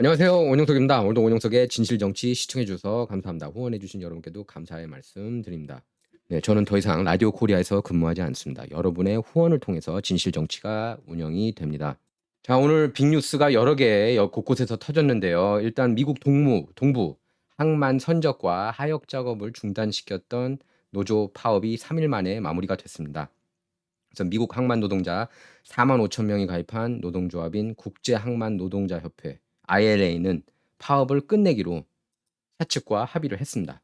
안녕하세요. 원영석입니다. 오늘도 원영석의 진실정치 시청해 주셔서 감사합니다. 후원해 주신 여러분께도 감사의 말씀 드립니다. 네, 저는 더 이상 라디오 코리아에서 근무하지 않습니다. 여러분의 후원을 통해서 진실정치가 운영이 됩니다. 자, 오늘 빅뉴스가 여러 개 곳곳에서 터졌는데요. 일단 미국 동부 항만 선적과 하역 작업을 중단시켰던 노조 파업이 3일 만에 마무리가 됐습니다. 그래서 미국 항만 노동자 4만 5천 명이 가입한 노동조합인 국제항만노동자협회 ILA는 파업을 끝내기로 사측과 합의를 했습니다.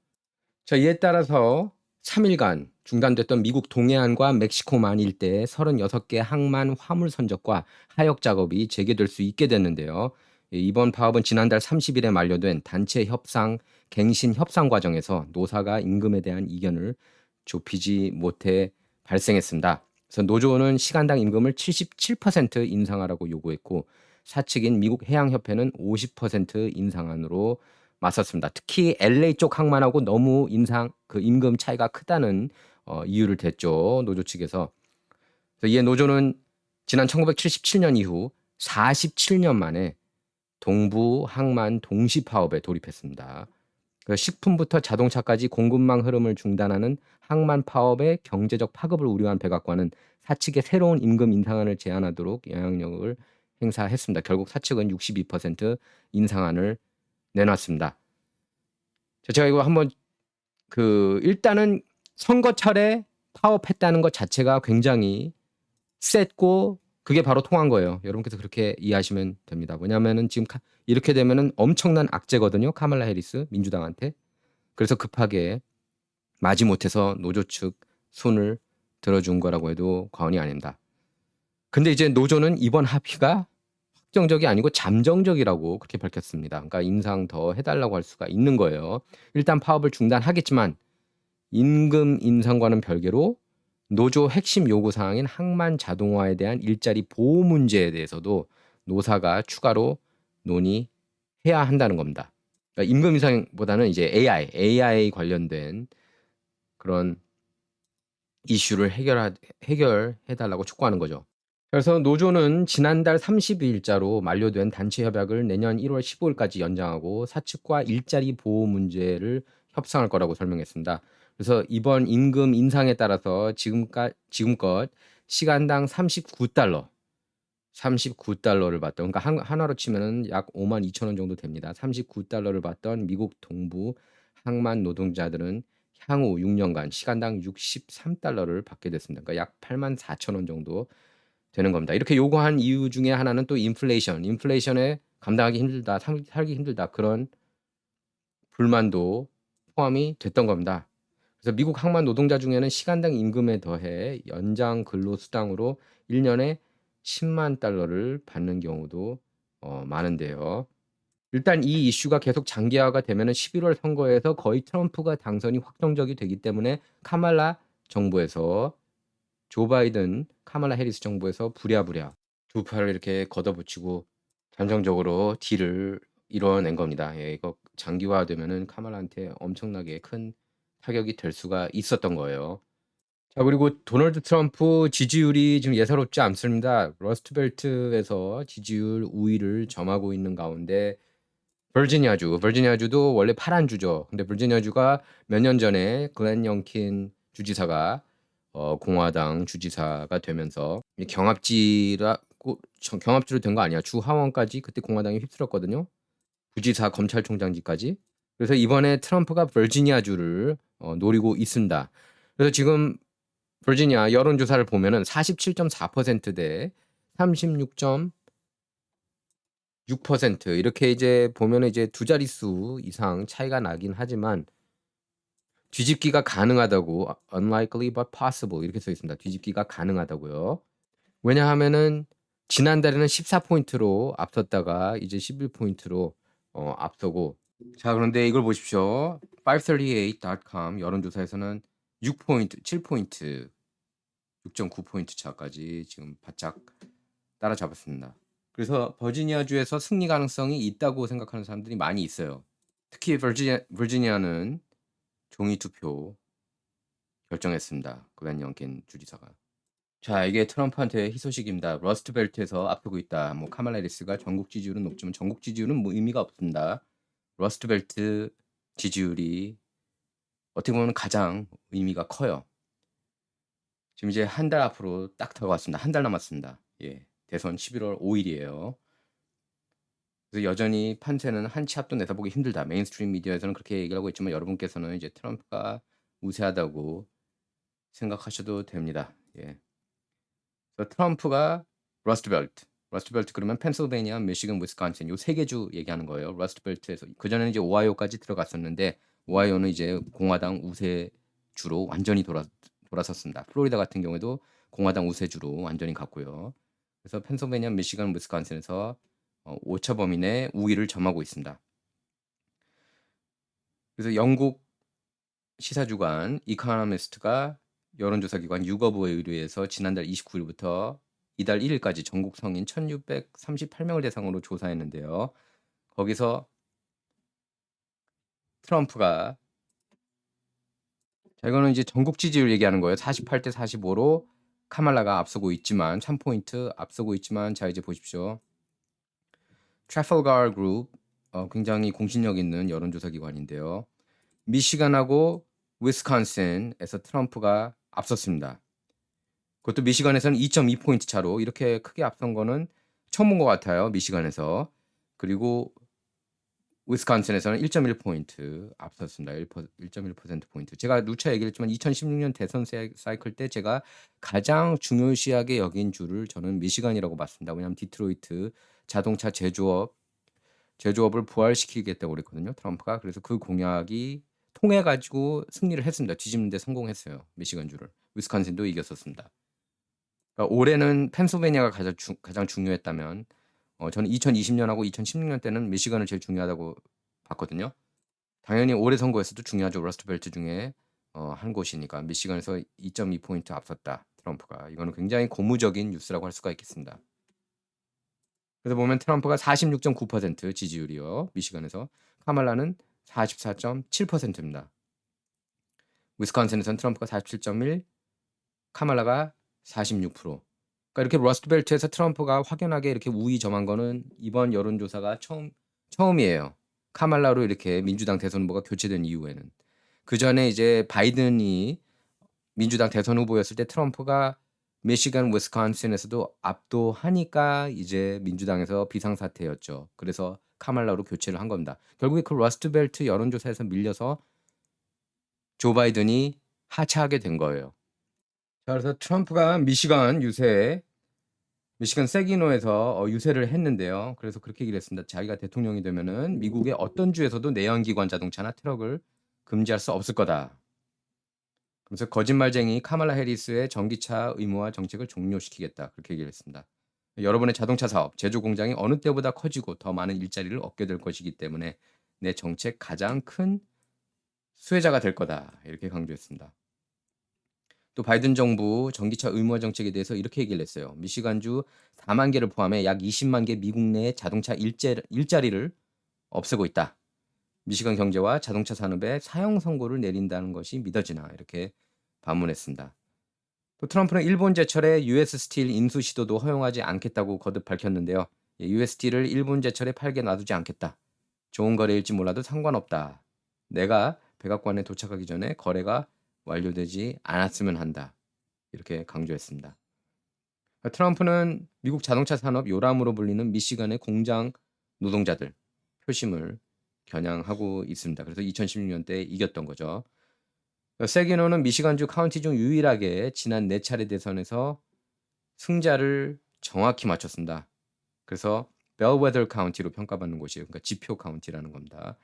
자, 이에 따라서 3일간 중단됐던 미국 동해안과 멕시코만 일대의 36개 항만 화물 선적과 하역 작업이 재개될 수 있게 됐는데요. 이번 파업은 지난달 30일에 만료된 단체 협상 갱신 협상 과정에서 노사가 임금에 대한 이견을 좁히지 못해 발생했습니다. 그래서 노조는 시간당 임금을 77% 인상하라고 요구했고 사측인 미국 해양협회는 50% 인상안으로 맞섰습니다. 특히 LA 쪽 항만하고 너무 임금 차이가 크다는 이유를 댔죠. 노조 측에서. 그래서 이에 노조는 지난 1977년 이후 47년 만에 동부 항만 동시 파업에 돌입했습니다. 식품부터 자동차까지 공급망 흐름을 중단하는 항만 파업의 경제적 파급을 우려한 백악관은 사측의 새로운 임금 인상안을 제안하도록 영향력을 행사했습니다. 결국 사측은 62% 인상안을 내놨습니다. 제가 이거 한번 일단은 선거철에 파업했다는 것 자체가 굉장히 셌고 그게 바로 통한 거예요. 여러분께서 그렇게 이해하시면 됩니다. 왜냐하면은 지금 이렇게 되면은 엄청난 악재거든요. 카말라 해리스 민주당한테. 그래서 급하게 마지못해서 노조 측 손을 들어준 거라고 해도 과언이 아닙니다. 근데 이제 노조는 이번 합의가 확정적이 아니고 잠정적이라고 그렇게 밝혔습니다. 그러니까 인상 더 해달라고 할 수가 있는 거예요. 일단 파업을 중단하겠지만 임금 인상과는 별개로 노조 핵심 요구 사항인 항만 자동화에 대한 일자리 보호 문제에 대해서도 노사가 추가로 논의해야 한다는 겁니다. 그러니까 임금 인상보다는 이제 AI 관련된 그런 이슈를 해결해 달라고 촉구하는 거죠. 그래서 노조는 지난달 30일자로 만료된 단체 협약을 내년 1월 15일까지 연장하고 사측과 일자리 보호 문제를 협상할 거라고 설명했습니다. 그래서 이번 임금 인상에 따라서 지금껏 시간당 39달러를 받던, 그러니까 한화로 치면은 약 5만 2천 원 정도 됩니다. 39달러를 받던 미국 동부 항만 노동자들은 향후 6년간 시간당 63달러를 받게 됐습니다. 그러니까 약 8만 4천 원 정도 되는 겁니다. 이렇게 요구한 이유 중에 하나는 또 인플레이션에 감당하기 힘들다, 살기 힘들다 그런 불만도 포함이 됐던 겁니다. 그래서 미국 항만 노동자 중에는 시간당 임금에 더해 연장 근로 수당으로 1년에 10만 달러를 받는 경우도 많은데요. 일단 이 이슈가 계속 장기화가 되면은 11월 선거에서 거의 트럼프가 당선이 확정적이 되기 때문에 카말라 정부에서 조 바이든, 카말라 해리스 정부에서 부랴부랴 두 팔을 이렇게 걷어붙이고 잠정적으로 딜을 이뤄낸 겁니다. 예, 이거 장기화되면은 카말라한테 엄청나게 큰 타격이 될 수가 있었던 거예요. 자, 그리고 도널드 트럼프 지지율이 지금 예사롭지 않습니다. 러스트벨트에서 지지율 우위를 점하고 있는 가운데 버지니아주도 원래 파란 주죠. 근데 버지니아주가 몇 년 전에 글렌 영킨 주지사가 공화당 주지사가 되면서 경합지로 된 거 아니야. 주 하원까지 그때 공화당이 휩쓸었거든요. 부지사 검찰총장직까지. 그래서 이번에 트럼프가 버지니아주를 노리고 있습니다. 그래서 지금 버지니아 여론조사를 보면은 47.4%대 36.6% 이렇게 이제 보면은 이제 두 자릿수 이상 차이가 나긴 하지만 뒤집기가 가능하다고 unlikely but possible 이렇게 써 있습니다. 뒤집기가 가능하다고요. 왜냐하면은 지난달에는 14포인트로 앞섰다가 이제 11포인트로 앞서고 자, 그런데 이걸 보십시오. 538.com 여론조사에서는 6포인트, 7포인트, 6.9포인트 차까지 지금 바짝 따라잡았습니다. 그래서 버지니아주에서 승리 가능성이 있다고 생각하는 사람들이 많이 있어요. 특히 버지니아는 종이 투표 결정했습니다. 글렌 영킨 주지사가. 자, 이게 트럼프한테 희소식입니다. 러스트 벨트에서 앞두고 있다. 뭐 카말라 해리스가 전국 지지율은 높지만 전국 지지율은 뭐 의미가 없습니다. 러스트 벨트 지지율이 어떻게 보면 가장 의미가 커요. 지금 이제 한 달 앞으로 딱 다가왔습니다. 한 달 남았습니다. 예. 대선 11월 5일이에요. 그래서 여전히 판세는 한 치 앞도 내다보기 힘들다. 메인스트림 미디어에서는 그렇게 얘기를 하고 있지만 여러분께서는 이제 트럼프가 우세하다고 생각하셔도 됩니다. 예. 그래서 트럼프가 러스트 벨트 그러면 펜실베니아, 미시건, 위스콘신 요 세 개 주 얘기하는 거예요. 러스트 벨트에서 그전에는 이제 오하이오까지 들어갔었는데 오하이오는 이제 공화당 우세 주로 완전히 돌아섰습니다. 플로리다 같은 경우에도 공화당 우세주로 완전히 갔고요. 그래서 펜실베니아, 미시건, 위스콘신에서 오차 범위 내 우위를 점하고 있습니다. 그래서 영국 시사주간 이코노미스트가 여론조사 기관 유거브에 의뢰해서 지난달 29일부터 이달 1일까지 전국 성인 1638명을 대상으로 조사했는데요. 거기서 트럼프가 자 이거는 이제 전국 지지율 얘기하는 거예요. 48대 45로 카말라가 앞서고 있지만 3포인트 앞서고 있지만 자 이제 보십시오. 트래펄가र 그룹 굉장히 공신력 있는 여론조사 기관인데요. 미시간하고 위스콘신에서 트럼프가 앞섰습니다. 그것도 미시간에서는 2.2포인트 차로 이렇게 크게 앞선 거는 처음 본 것 같아요. 미시간에서. 그리고 위스콘신에서는 1.1포인트 앞섰습니다. 1.1%포인트. 제가 누차 얘기를 했지만 2016년 대선 사이클 때 제가 가장 중요시하게 여긴 주를 저는 미시간이라고 봤습니다. 왜냐하면 디트로이트 자동차 제조업을 부활시키겠다고 그랬거든요. 트럼프가. 그래서 그 공약이 통해 가지고 승리를 했습니다. 뒤집는 데 성공했어요. 미시간 주를. 위스콘신도 이겼었습니다. 그러니까 올해는 펜실베니아가 가장 중요했다면 저는 2020년하고 2016년 때는 미시간을 제일 중요하다고 봤거든요. 당연히 올해 선거에서도 중요하죠. 러스트 벨트 중에 한 곳이니까 미시간에서 2.2포인트 앞섰다. 트럼프가. 이거는 굉장히 고무적인 뉴스라고 할 수가 있겠습니다. 그래서 보면 트럼프가 46.9% 지지율이요. 미시간에서. 카말라는 44.7%입니다. 위스콘신에서는 트럼프가 47.1, 카말라가 46%. 그러니까 이렇게 러스트 벨트에서 트럼프가 확연하게 이렇게 우위 점한 거는 이번 여론조사가 처음이에요. 카말라로 이렇게 민주당 대선 후보가 교체된 이후에는. 그 전에 이제 바이든이 민주당 대선 후보였을 때 트럼프가 미시간, 위스콘신에서도 압도하니까 이제 민주당에서 비상사태였죠. 그래서 카말라로 교체를 한 겁니다. 결국에 그 러스트 벨트 여론조사에서 밀려서 조 바이든이 하차하게 된 거예요. 자, 그래서 트럼프가 미시간 세기노에서 유세를 했는데요. 그래서 그렇게 얘기를 했습니다. 자기가 대통령이 되면은 미국의 어떤 주에서도 내연기관 자동차나 트럭을 금지할 수 없을 거다. 그래서 거짓말쟁이 카말라 해리스의 전기차 의무화 정책을 종료시키겠다. 그렇게 얘기를 했습니다. 여러분의 자동차 사업, 제조 공장이 어느 때보다 커지고 더 많은 일자리를 얻게 될 것이기 때문에 내 정책 가장 큰 수혜자가 될 거다. 이렇게 강조했습니다. 또 바이든 정부 전기차 의무화 정책에 대해서 이렇게 얘기를 했어요. 미시간주 4만 개를 포함해 약 20만 개 미국 내 자동차 일자리를 없애고 있다. 미시간 경제와 자동차 산업에 사형 선고를 내린다는 것이 믿어지나 이렇게 반문했습니다. 또 트럼프는 일본 제철에 US 스틸 인수 시도도 허용하지 않겠다고 거듭 밝혔는데요. US 스틸을 일본 제철에 팔게 놔두지 않겠다. 좋은 거래일지 몰라도 상관없다. 내가 백악관에 도착하기 전에 거래가 완료되지 않았으면 한다. 이렇게 강조했습니다. 트럼프는 미국 자동차 산업 요람으로 불리는 미시간의 공장 노동자들 표심을 겨냥하고 있습니다. 그래서 2016년 때 이겼던 거죠. 세기노는 미시간주 카운티 중 유일하게 지난 4차례 대선에서 승자를 정확히 맞췄습니다. 그래서 벨웨더 카운티로 평가받는 곳이에요. 그러니까 지표 카운티라는 겁니다.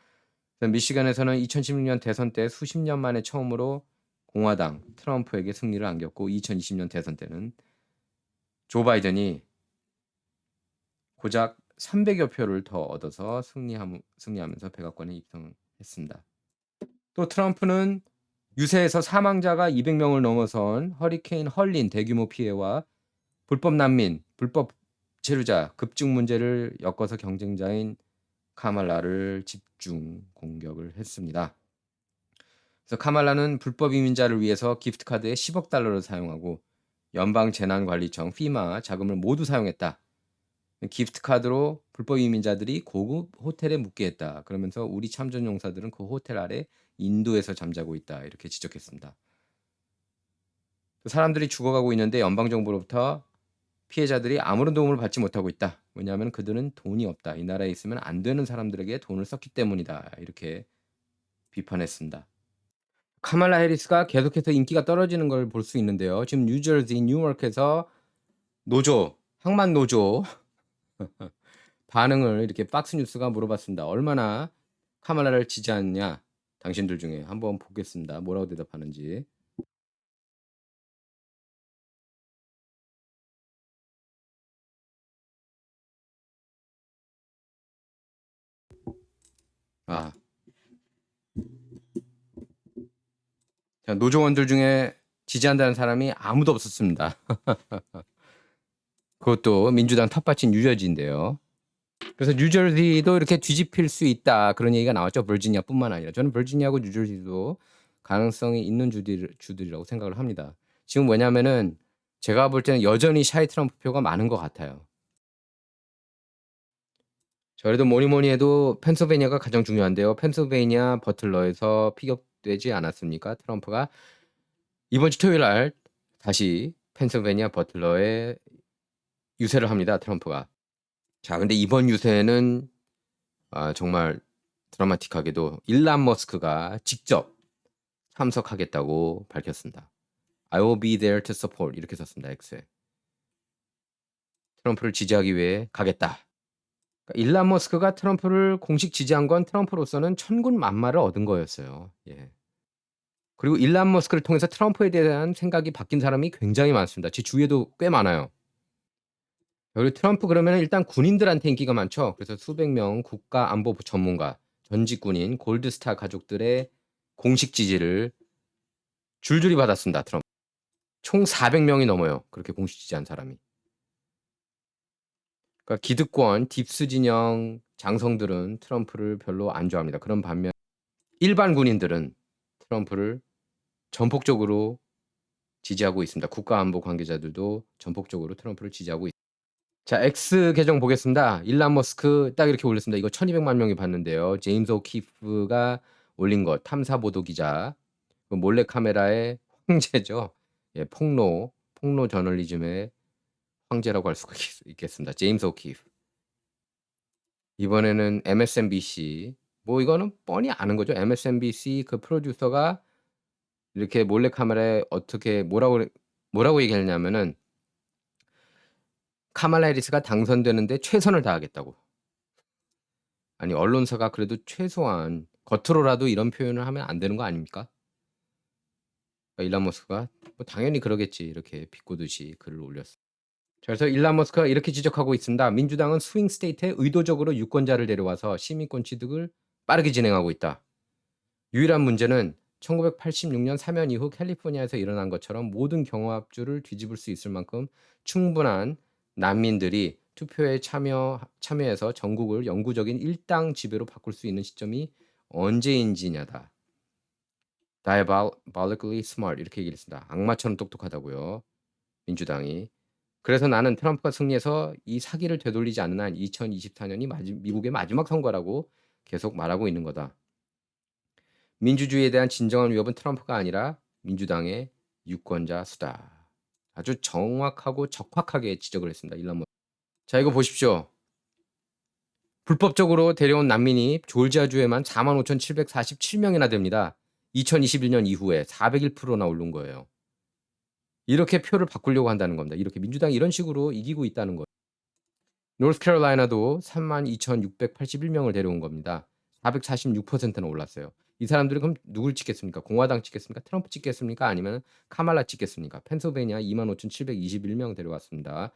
미시간에서는 2016년 대선 때 수십 년 만에 처음으로 공화당 트럼프에게 승리를 안겼고 2020년 대선 때는 조 바이든이 고작 300여 표를 더 얻어서 승리하면서 백악관에 입성했습니다. 또 트럼프는 유세에서 사망자가 200명을 넘어선 허리케인 헐린 대규모 피해와 불법 난민, 불법 체류자 급증 문제를 엮어서 경쟁자인 카말라를 집중 공격을 했습니다. 그래서 카말라는 불법 이민자를 위해서 기프트 카드에 10억 달러를 사용하고 연방재난관리청 FEMA 자금을 모두 사용했다. 기프트 카드로 불법 이민자들이 고급 호텔에 묵게 했다. 그러면서 우리 참전 용사들은 그 호텔 아래 인도에서 잠자고 있다. 이렇게 지적했습니다. 사람들이 죽어가고 있는데 연방정부로부터 피해자들이 아무런 도움을 받지 못하고 있다. 왜냐하면 그들은 돈이 없다. 이 나라에 있으면 안 되는 사람들에게 돈을 썼기 때문이다. 이렇게 비판했습니다. 카말라 해리스가 계속해서 인기가 떨어지는 걸 볼 수 있는데요. 지금 뉴저지, 뉴욕에서 노조, 항만 노조 반응을 이렇게 박스뉴스가 물어봤습니다. 얼마나 카말라를 지지하느냐? 당신들 중에 한번 보겠습니다. 뭐라고 대답하는지. 아, 자, 노조원들 중에 지지한다는 사람이 아무도 없었습니다. 그것도 민주당 텃밭인 뉴저지인데요. 그래서 뉴저지도 이렇게 뒤집힐 수 있다. 그런 얘기가 나왔죠. 버지니아뿐만 아니라. 저는 버지니아하고 뉴저지도 가능성이 있는 주들이라고 생각을 합니다. 지금 왜냐면은 제가 볼 때는 여전히 샤이 트럼프 표가 많은 것 같아요. 그래도 뭐니 해도 펜실베니아가 가장 중요한데요. 펜실베니아 버틀러에서 피격되지 않았습니까? 트럼프가 이번 주 토요일 날 다시 펜실베니아 버틀러에 유세를 합니다. 트럼프가. 자, 근데 이번 유세는 정말 드라마틱하게도 일란 머스크가 직접 참석하겠다고 밝혔습니다. I will be there to support 이렇게 썼습니다. X에. 트럼프를 지지하기 위해 가겠다. 그러니까 일란 머스크가 트럼프를 공식 지지한 건 트럼프로서는 천군 만마를 얻은 거였어요. 예. 그리고 일란 머스크를 통해서 트럼프에 대한 생각이 바뀐 사람이 굉장히 많습니다. 제 주위에도 꽤 많아요. 그리고 트럼프 그러면 일단 군인들한테 인기가 많죠. 그래서 수백 명 국가안보 전문가, 전직 군인, 골드스타 가족들의 공식 지지를 줄줄이 받았습니다. 트럼프. 총 400명이 넘어요. 그렇게 공식 지지한 사람이. 그러니까 기득권, 딥스 진영 장성들은 트럼프를 별로 안 좋아합니다. 그런 반면 일반 군인들은 트럼프를 전폭적으로 지지하고 있습니다. 국가안보 관계자들도 전폭적으로 트럼프를 지지하고 있습니다. 자, X 계정 보겠습니다. 일란 머스크 딱 이렇게 올렸습니다. 이거 1200만 명이 봤는데요. 제임스 오키프가 올린 것, 탐사보도 기자. 몰래카메라의 황제죠. 예, 폭로 저널리즘의 황제라고 할 수가 있겠습니다. 제임스 오키프. 이번에는 MSNBC. 뭐 이거는 뻔히 아는 거죠. MSNBC 그 프로듀서가 이렇게 몰래카메라에 어떻게 뭐라고 얘기했냐면은 카말라 해리스가 당선되는데 최선을 다하겠다고. 아니 언론사가 그래도 최소한 겉으로라도 이런 표현을 하면 안 되는 거 아닙니까? 그러니까 일란 머스크가 뭐 당연히 그러겠지 이렇게 비꼬듯이 글을 올렸어요. 그래서 일란 머스크가 이렇게 지적하고 있습니다. 민주당은 스윙 스테이트에 의도적으로 유권자를 데려와서 시민권 취득을 빠르게 진행하고 있다. 유일한 문제는 1986년 사면 이후 캘리포니아에서 일어난 것처럼 모든 경호합주를 뒤집을 수 있을 만큼 충분한 난민들이 투표에 참여해서 전국을 영구적인 일당 지배로 바꿀 수 있는 시점이 언제인지냐다. Diabolically smart 이렇게 얘기를 했습니다. 악마처럼 똑똑하다고요. 민주당이. 그래서 나는 트럼프가 승리해서 이 사기를 되돌리지 않는 한 2024년이 미국의 마지막 선거라고 계속 말하고 있는 거다. 민주주의에 대한 진정한 위협은 트럼프가 아니라 민주당의 유권자 수다. 아주 정확하고 적확하게 지적을 했습니다. 일란 머스크. 자, 이거 보십시오. 불법적으로 데려온 난민이 조지아주에만 45,747명이나 됩니다. 2021년 이후에 401%나 오른 거예요. 이렇게 표를 바꾸려고 한다는 겁니다. 이렇게 민주당이 이런 식으로 이기고 있다는 거예요. 노스캐롤라이나도 32,681명을 데려온 겁니다. 446%나 올랐어요. 이 사람들이 그럼 누굴 찍겠습니까? 공화당 찍겠습니까? 트럼프 찍겠습니까? 아니면 카말라 찍겠습니까? 펜실베니아 25,721명 데려왔습니다.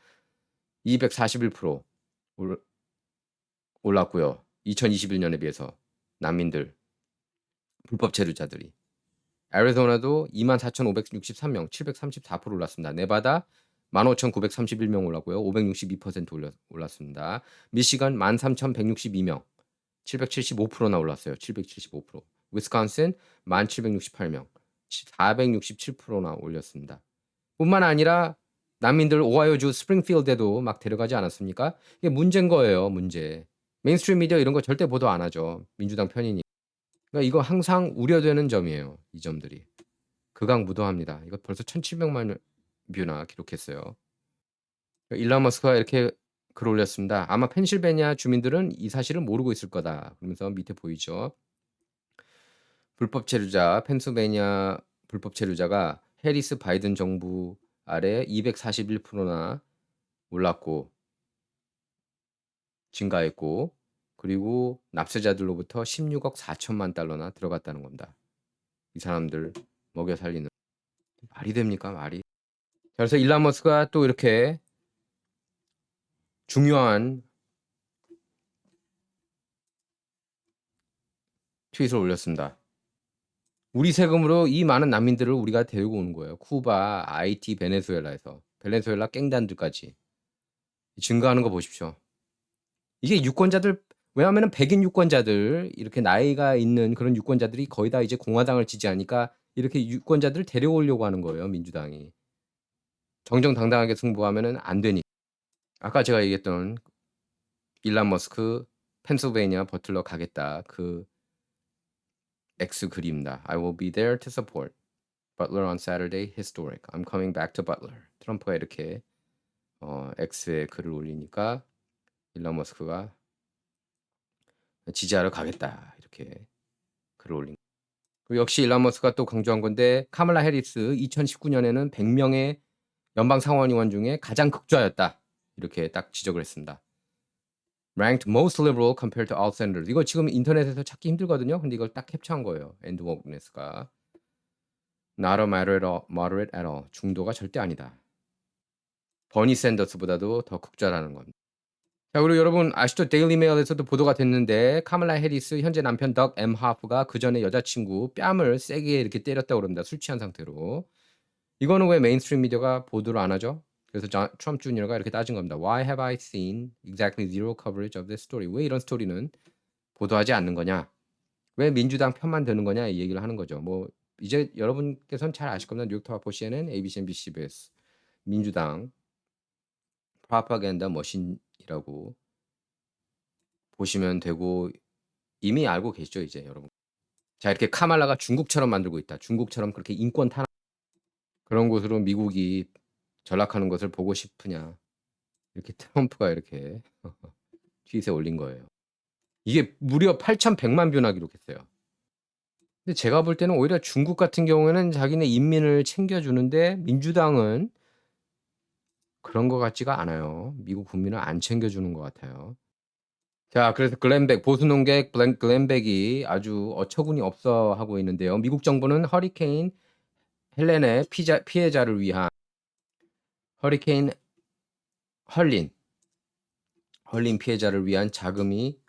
241% 올랐고요. 2021년에 비해서 난민들, 불법 체류자들이. 애리조나도 24,563명, 734% 올랐습니다. 네바다 15,931명 올랐고요. 562% 올랐습니다. 미시간 13,162명, 775%나 올랐어요. 775%. 위스콘신 1,768명, 467%나 올렸습니다. 뿐만 아니라 난민들 오하이오주 스프링필드에도 막 데려가지 않았습니까? 이게 문제인 거예요, 문제. 메인스트림 미디어 이런 거 절대 보도 안 하죠. 민주당 편이니. 그러니까 이거 항상 우려되는 점이에요. 이 점들이. 극악무도합니다. 이거 벌써 1,700만 뷰나 기록했어요. 일론 머스크가 이렇게 글을 올렸습니다. 아마 펜실베니아 주민들은 이 사실을 모르고 있을 거다. 그러면서 밑에 보이죠. 불법 체류자, 펜실베니아 불법 체류자가 해리스 바이든 정부 아래 241%나 올랐고 증가했고 그리고 납세자들로부터 16억 4천만 달러나 들어갔다는 겁니다. 이 사람들 먹여 살리는 말이 됩니까? 말이. 그래서 일론 머스크가 또 이렇게 중요한 트윗을 올렸습니다. 우리 세금으로 이 많은 난민들을 우리가 데리고 오는 거예요. 쿠바, 아이티, 베네수엘라에서. 베네수엘라 깽단들까지. 증가하는 거 보십시오. 이게 유권자들 왜냐하면 백인 유권자들 이렇게 나이가 있는 그런 유권자들이 거의 다 이제 공화당을 지지하니까 이렇게 유권자들을 데려오려고 하는 거예요. 민주당이. 정정당당하게 승부하면은 안 되니. 아까 제가 얘기했던 일론 머스크 펜실베니아 버틀러 가겠다. 그 X 글입니다. I will be there to support Butler on Saturday. Historic. I'm coming back to Butler. 트럼프가 이렇게 X에 글을 올리니까 일론 머스크가 지지하러 가겠다. 이렇게 글을 올린. 그리고 역시 일론 머스크가 또 강조한 건데 카멀라 해리스 2019년에는 100명의 연방 상원의원 중에 가장 극좌였다. 이렇게 딱 지적을 했습니다. Ranked most liberal compared to all senators. 이거 지금 인터넷에서 찾기 힘들거든요. 근데 이걸 딱 캡처한 거예요. 앤드 워크네스가. Not a moderate at all. 중도가 절대 아니다. 버니 샌더스보다도 더 극좌라는 겁니다. 자, 그리고 여러분 아시죠? 데일리 메일에서도 보도가 됐는데 카멀라 해리스 현재 남편 덕 M 하프가 그 전에 여자친구 뺨을 세게 이렇게 때렸다고 그럽니다. 술 취한 상태로. 이거는 왜 메인스트림 미디어가 보도를 안 하죠? 그래서 트럼프 주니어가 이렇게 따진 겁니다. Why have I seen exactly zero coverage of this story? 왜 이런 스토리는 보도하지 않는 거냐? 왜 민주당 편만 드는 거냐? 이 얘기를 하는 거죠. 뭐 이제 여러분께서는 잘 아실 겁니다. 뉴욕타워 CNN, ABC, NBC, CBS 민주당 프로파간다 머신이라고 보시면 되고 이미 알고 계시죠, 이제 여러분. 자, 이렇게 카말라가 중국처럼 만들고 있다. 중국처럼 그렇게 인권 탄압 그런 곳으로 미국이 전락하는 것을 보고 싶으냐. 이렇게 트럼프가 이렇게 트윗에 올린 거예요. 이게 무려 8,100만 뷰나 기록했어요. 근데 제가 볼 때는 오히려 중국 같은 경우에는 자기네 인민을 챙겨주는데 민주당은 그런 것 같지가 않아요. 미국 국민을 안 챙겨주는 것 같아요. 자, 그래서 글렌백 보수 농객 글렌백이 아주 어처구니 없어 하고 있는데요. 미국 정부는 허리케인 헬렌의 피해자를 위한 허리케인 헐린 피해자를 위한 자금이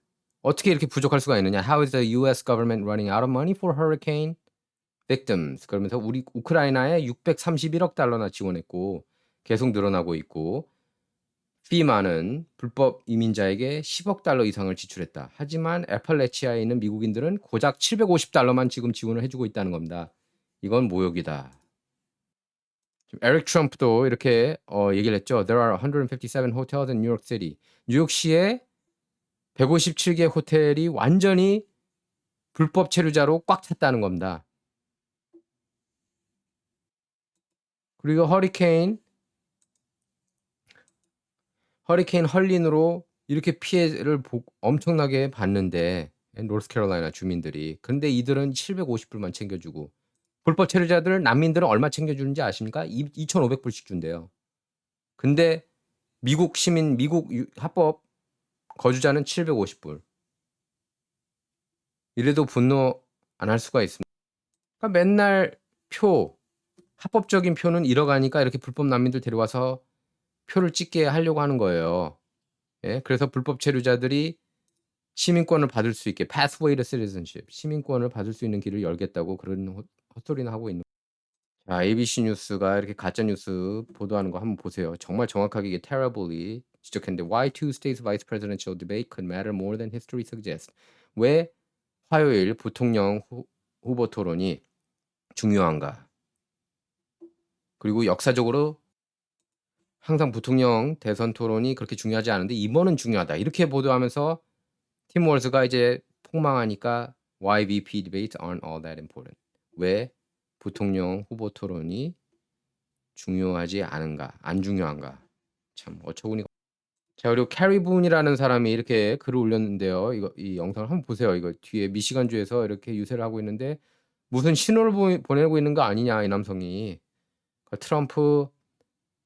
어떻게 이렇게 부족할 수가 있느냐? How is the U.S. government running out of money for hurricane victims? 그러면서 우리 우크라이나에 631억 달러나 지원했고 계속 늘어나고 있고 FEMA는 불법 이민자에게 10억 달러 이상을 지출했다. 하지만 애팔레치아에 있는 미국인들은 고작 750달러만 지금 지원을 해주고 있다는 겁니다. 이건 모욕이다. 에릭 트럼프도 이렇게 얘기를 했죠. There are 157 hotels in New York City. 뉴욕시에 157개 호텔이 완전히 불법 체류자로 꽉 찼다는 겁니다. 그리고 허리케인 헐린으로 이렇게 피해를 엄청나게 봤는데 노스캐롤라이나 주민들이. 근데 이들은 750불만 챙겨주고 불법 체류자들 난민들은 얼마 챙겨주는지 아십니까? 2,500불씩 준대요. 근데 미국 시민 미국 합법 거주자는 750불. 이래도 분노 안 할 수가 있습니다. 그러니까 맨날 합법적인 표는 잃어가니까 이렇게 불법 난민들 데려와서 표를 찍게 하려고 하는 거예요. 예? 그래서 불법 체류자들이 시민권을 받을 수 있게 pathway to citizenship 시민권을 받을 수 있는 길을 열겠다고 그런 헛소리나 하고 있는. 자, ABC 뉴스가 이렇게 가짜 뉴스 보도하는 거 한번 보세요. 정말 정확하게 이게 terribly 지적했는데 Why Tuesday's vice presidential debate could matter more than history suggests. 왜 화요일 부통령 후보 토론이 중요한가? 그리고 역사적으로 항상 부통령 대선 토론이 그렇게 중요하지 않은데 이번은 중요하다. 이렇게 보도하면서 팀 월즈가 이제 폭망하니까 "Why VP debates aren't all that important." 왜 부통령 후보 토론이 중요하지 않은가, 안 중요한가. 참 어처구니가. 자, 그리고 캐리 분이라는 사람이 이렇게 글을 올렸는데요. 이 영상을 한번 보세요. 이거 뒤에 미시간주에서 이렇게 유세를 하고 있는데 무슨 신호를 보내고 있는 거 아니냐, 이 남성이. 트럼프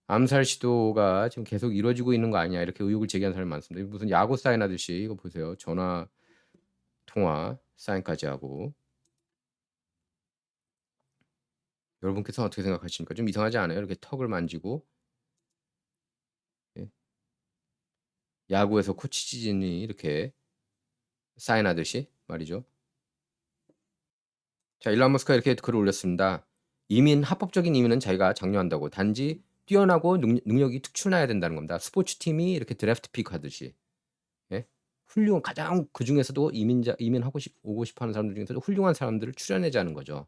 암살 시도가 지금 계속 이루어지고 있는 거 아니냐, 이렇게 의혹을 제기하는 사람이 많습니다. 무슨 야구 사인하듯이 이거 보세요. 전화 통화 사인까지 하고. 여러분께서는 어떻게 생각하십니까? 좀 이상하지 않아요? 이렇게 턱을 만지고. 예. 야구에서 코치 지진이 이렇게 사인하듯이 말이죠. 자, 일론 머스크가 이렇게 글을 올렸습니다. 합법적인 이민은 자기가 장려한다고. 단지 뛰어나고 능력이 특출나야 된다는 겁니다. 스포츠 팀이 이렇게 드래프트 픽 하듯이. 예? 가장 그중에서도 오고 싶어 하는 사람들 중에서도 훌륭한 사람들을 추려내자는 거죠.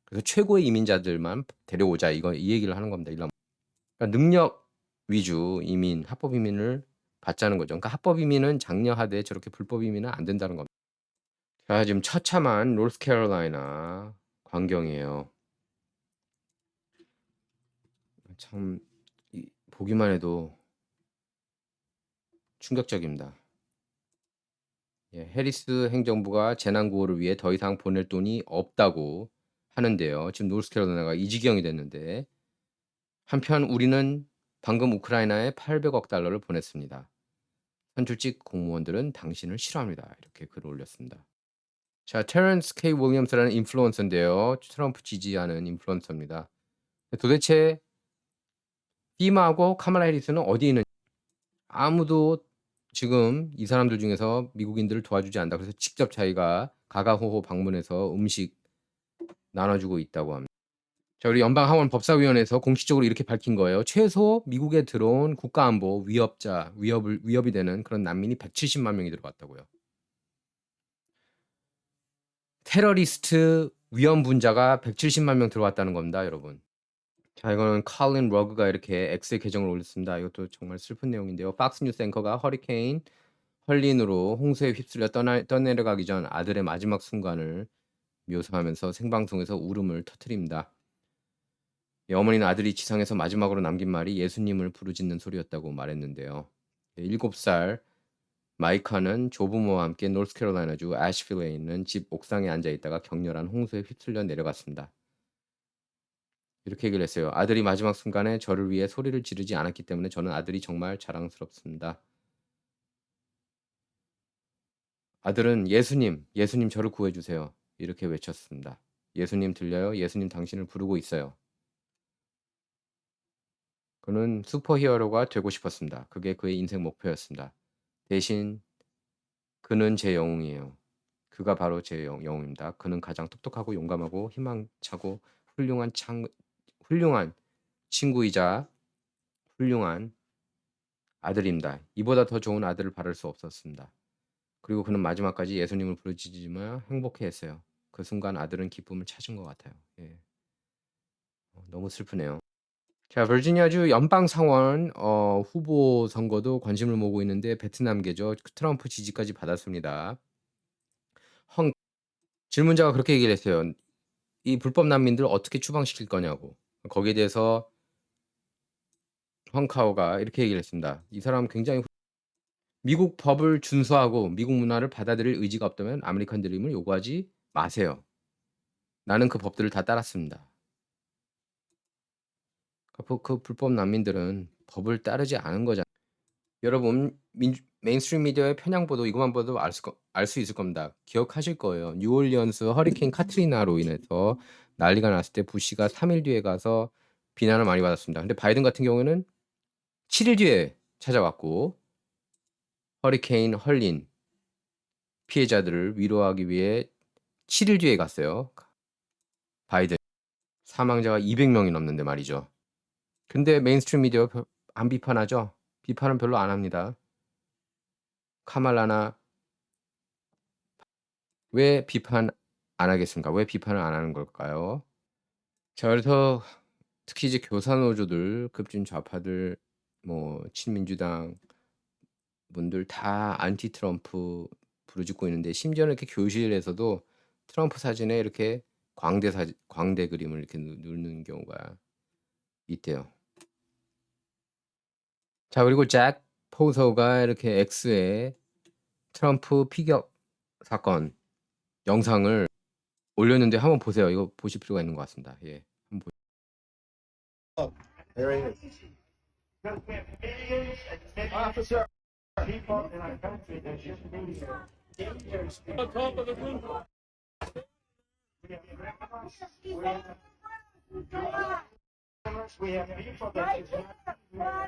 그래서 최고의 이민자들만 데려오자, 이 얘기를 하는 겁니다. 그러니까 능력 위주 합법 이민을 받자는 거죠. 그러니까 합법 이민은 장려하되 저렇게 불법 이민은 안 된다는 겁니다. 자, 지금 처참한 노스캐롤라이나 광경이에요. 참 보기만 해도 충격적입니다. 예, 해리스 행정부가 재난 구호를 위해 더 이상 보낼 돈이 없다고 하는데요. 지금 노스캐롤라이나가 이 지경이 됐는데, 한편 우리는 방금 우크라이나에 800억 달러를 보냈습니다. 선출직 공무원들은 당신을 싫어합니다. 이렇게 글을 올렸습니다. 자, 테런스 K 윌리엄스라는 인플루언서인데요. 트럼프 지지하는 인플루언서입니다. 도대체 피마하고 카말라 해리스는 어디 있는, 아무도 지금 이 사람들 중에서 미국인들을 도와주지 않는다. 그래서 직접 자기가 가가호호 방문해서 음식 나눠주고 있다고 합니다. 자, 우리 연방하원 법사위원회에서 공식적으로 이렇게 밝힌 거예요. 최소 미국에 들어온 국가안보 위협이 되는 그런 난민이 170만 명이 들어왔다고요. 테러리스트 위험 분자가 170만 명 들어왔다는 겁니다, 여러분. 자, 이거는 칼린 러그가 이렇게 X의 계정을 올렸습니다. 이것도 정말 슬픈 내용인데요. 박스 뉴스 앵커가 허리케인 헐린으로 홍수에 휩쓸려 떠내려가기 전 아들의 마지막 순간을 묘사하면서 생방송에서 울음을 터뜨립니다. 어머니는 아들이 지상에서 마지막으로 남긴 말이 예수님을 부르짖는 소리였다고 말했는데요. 7살 마이카는 조부모와 함께 노스캐롤라이나주 애쉬필드에 있는 집 옥상에 앉아 있다가 격렬한 홍수에 휩쓸려 내려갔습니다. 이렇게 얘기를 했어요. 아들이 마지막 순간에 저를 위해 소리를 지르지 않았기 때문에 저는 아들이 정말 자랑스럽습니다. 아들은 예수님 저를 구해주세요. 이렇게 외쳤습니다. 예수님 들려요? 예수님 당신을 부르고 있어요. 그는 슈퍼히어로가 되고 싶었습니다. 그게 그의 인생 목표였습니다. 대신 그는 제 영웅이에요. 그가 바로 제 영웅입니다. 그는 가장 똑똑하고 용감하고 희망차고 훌륭한 친구이자 훌륭한 아들입니다. 이보다 더 좋은 아들을 바랄 수 없었습니다. 그리고 그는 마지막까지 예수님을 부르짖으며 행복해했어요. 그 순간 아들은 기쁨을 찾은 것 같아요. 예. 너무 슬프네요. 자, 버지니아주 연방 상원 후보 선거도 관심을 모으고 있는데 베트남계죠. 트럼프 지지까지 받았습니다. 질문자가 그렇게 얘기를 했어요. 이 불법 난민들 어떻게 추방시킬 거냐고. 거기에 대해서 헝카오가 이렇게 얘기를 했습니다. 이 사람은 굉장히 미국 법을 준수하고 미국 문화를 받아들일 의지가 없다면 아메리칸 드림을 요구하지 마세요. 나는 그 법들을 다 따랐습니다. 그 불법 난민들은 법을 따르지 않은 거잖아요. 여러분, 메인스트림 미디어의 편향 보도 이것만 봐도 알 수 있을 겁니다. 기억하실 거예요. 뉴올리언스 허리케인 카트리나로 인해서 난리가 났을 때 부시가 3일 뒤에 가서 비난을 많이 받았습니다. 근데 바이든 같은 경우에는 7일 뒤에 찾아왔고 허리케인 헐린 피해자들을 위로하기 위해 7일 뒤에 갔어요. 바이든. 사망자가 200명이 넘는데 말이죠. 근데 메인스트림 미디어 안 비판하죠? 비판은 별로 안 합니다. 카말라나 왜 비판 안 하겠습니까? 왜 비판을 안 하는 걸까요? 자, 그래서 특히 이제 교사 노조들, 급진 좌파들, 뭐 친민주당 분들 다 안티 트럼프 부르짖고 있는데 심지어는 이렇게 교실에서도 트럼프 사진에 이렇게 광대 그림을 이렇게 넣는 경우가 있대요. 자, 그리고 잭 포서가 이렇게 X에 트럼프 피격 사건 영상을 올렸는데 한번 보세요. 이거 보실 필요가 있는 것 같습니다. 예. 한번 There he is. Officer, people in our country that shouldn't be here. Dangerous people. On top of the roof. We have criminals. We have people that is not.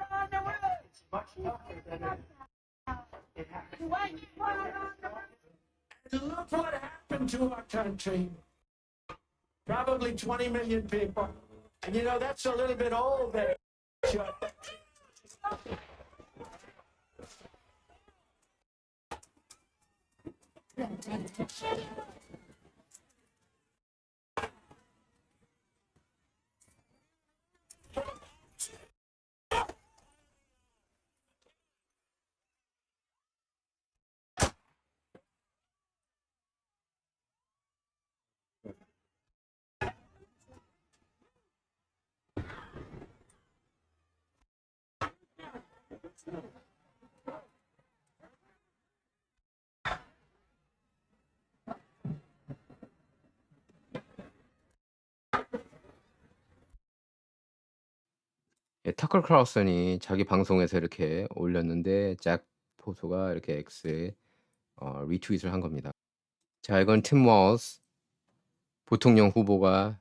It's much tougher than it happens. Look what happened to our country. Probably 20 million people. And you know, that's a little bit old there. 예, 터커 클라우슨이 자기 방송에서 이렇게 올렸는데 잭 포소가 이렇게 X에 리트윗을 한 겁니다. 자, 이건 팀 월스 부통령 후보가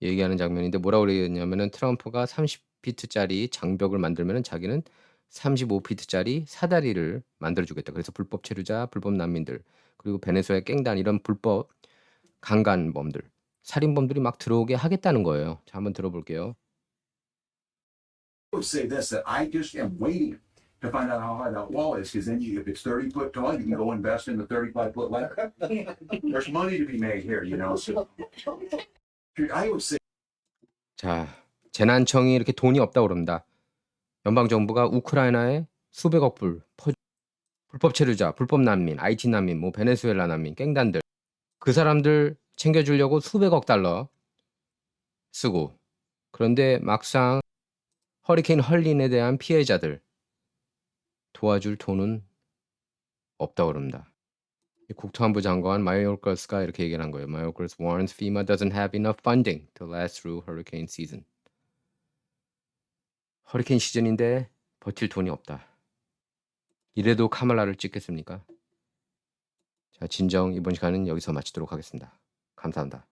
얘기하는 장면인데 뭐라고 그랬냐면은 트럼프가 30피트짜리 장벽을 만들면은 자기는 35피트짜리 사다리를 만들어 주겠다. 그래서 불법 체류자, 불법 난민들, 그리고 베네수엘라 깽단 이런 불법 강간범들, 살인범들이 막 들어오게 하겠다는 거예요. 자, 한번 들어볼게요. would say this, that I just am waiting to find out how high that wall is, because then if it's 30 foot tall, you can go invest in the 35-foot ladder. There's money to be made here, you know. So, I would say. 자, 재난청이 이렇게 돈이 없다고 그럽니다. 연방정부가 우크라이나에 수백억 불법 체류자, 불법 난민, IT 난민, 뭐 베네수엘라 난민, 깽단들 그 사람들 챙겨주려고 수백억 달러 쓰고, 그런데 막상 허리케인 헐린에 대한 피해자들 도와줄 돈은 없다고 그럽니다. 국토안보 장관 마이올커스가 이렇게 얘기를 한 거예요. 마이올커스 warns FEMA doesn't have enough funding to last through hurricane season. 허리케인 시즌인데 버틸 돈이 없다. 이래도 카말라를 찍겠습니까? 자, 진정 이번 시간은 여기서 마치도록 하겠습니다. 감사합니다.